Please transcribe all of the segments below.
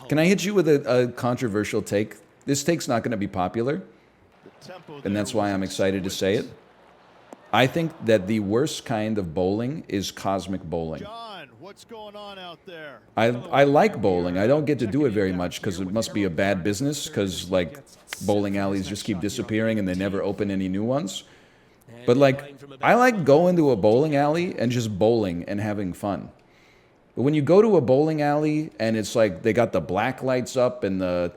Can I hit you with a controversial take? This take's not going to be popular, and that's why I'm excited to say it. I think that the worst kind of bowling is cosmic bowling. John, what's going on out there? I like bowling. I don't get to do it very much because it must be a bad business because, like, bowling alleys just keep disappearing and they never open any new ones. But, like, I like going to a bowling alley and just bowling and having fun. But when you go to a bowling alley and it's like they got the black lights up and the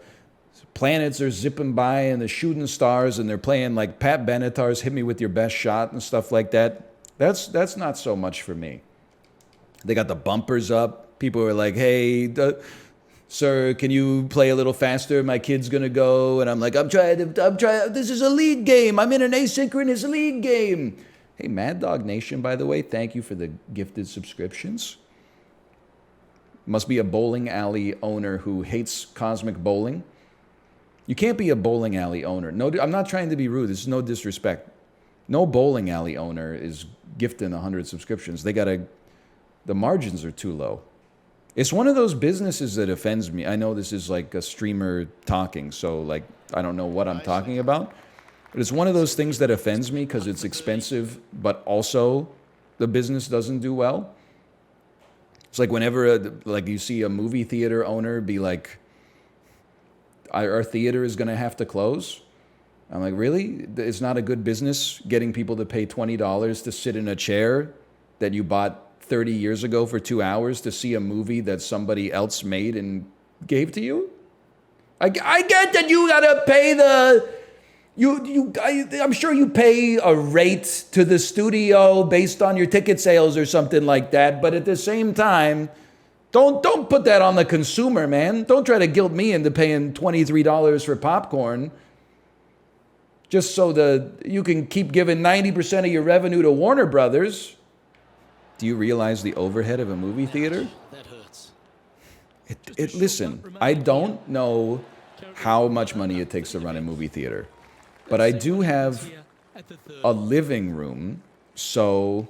planets are zipping by and the shooting stars and they're playing like Pat Benatar's Hit Me With Your Best Shot and stuff like that, that's not so much for me. They got the bumpers up. People are like, hey, sir, can you play a little faster? My kid's going to go. And I'm like, I'm trying. This is a league game. I'm in an asynchronous league game. Hey, Mad Dog Nation, by the way, thank you for the gifted subscriptions. Must be a bowling alley owner who hates cosmic bowling. You can't be a bowling alley owner. No, I'm not trying to be rude. This is no disrespect. No bowling alley owner is gifting 100 subscriptions. The margins are too low. It's one of those businesses that offends me. I know this is like a streamer talking, so like I don't know what I'm talking about. But it's one of those things that offends me because it's expensive, but also the business doesn't do well. It's like whenever like you see a movie theater owner be like, our theater is going to have to close. I'm like, really? It's not a good business getting people to pay $20 to sit in a chair that you bought 30 years ago for 2 hours to see a movie that somebody else made and gave to you? I get that you got to pay I'm sure you pay a rate to the studio based on your ticket sales or something like that. But at the same time, don't put that on the consumer, man. Don't try to guilt me into paying $23 for popcorn just so that you can keep giving 90% of your revenue to Warner Brothers. Do you realize the overhead of a movie theater? That hurts. Listen, I don't know how much money it takes to run a movie theater, but I do have a living room, so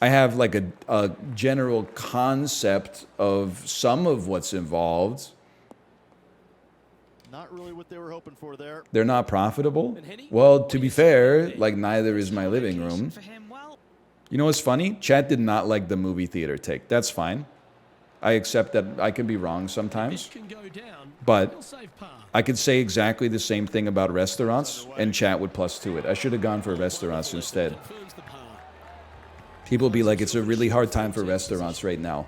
I have like a general concept of some of what's involved. Not really what they were hoping for there. They're not profitable? Well, to be fair, like neither is my living room. You know what's funny? Chat did not like the movie theater take. That's fine. I accept that I can be wrong sometimes. But I could say exactly the same thing about restaurants, and chat would plus to it. I should have gone for restaurants instead. People be like, it's a really hard time for restaurants right now.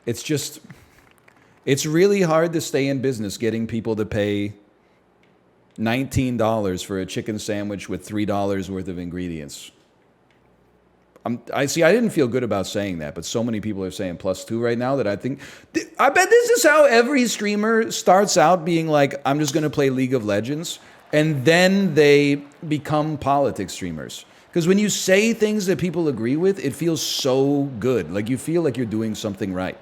It's really hard to stay in business getting people to pay $19 for a chicken sandwich with $3 worth of ingredients. I didn't feel good about saying that, but so many people are saying +2 right now that I bet this is how every streamer starts out being like, I'm just going to play League of Legends, and then they become politics streamers. Because when you say things that people agree with, it feels so good. Like you feel like you're doing something right.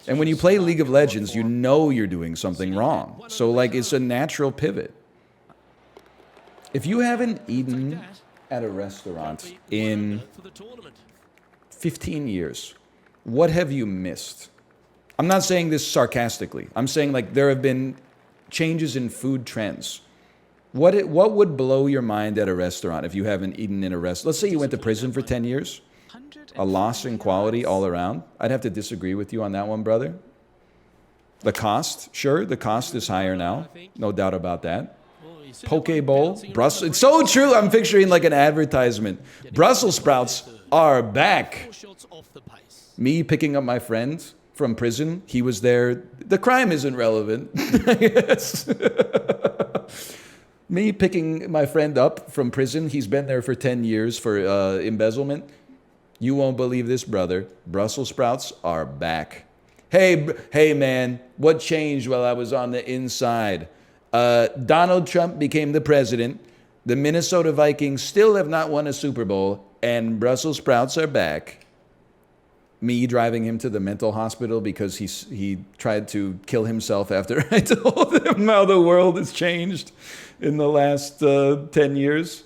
And when you play League of Legends, you know you're doing something wrong. So like it's a natural pivot. If you haven't eaten at a restaurant in 15 years, what have you missed? I'm not saying this sarcastically. I'm saying like there have been changes in food trends. What would blow your mind at a restaurant if you haven't eaten in a restaurant? Let's say you went to prison for 10 years. A loss in quality all around. I'd have to disagree with you on that one, brother. The cost, sure, the cost is higher now. No doubt about that. Poke bowl, Brussels. It's so true. I'm picturing like an advertisement. Brussels sprouts are back. Me picking up my friend from prison. He was there. The crime isn't relevant. Yes. Me picking my friend up from prison. He's been there for 10 years for embezzlement. You won't believe this, brother. Brussels sprouts are back. Hey, man, what changed while I was on the inside? Donald Trump became the president. The Minnesota Vikings still have not won a Super Bowl, and Brussels sprouts are back. Me driving him to the mental hospital because he tried to kill himself after I told him how the world has changed in the last 10 years.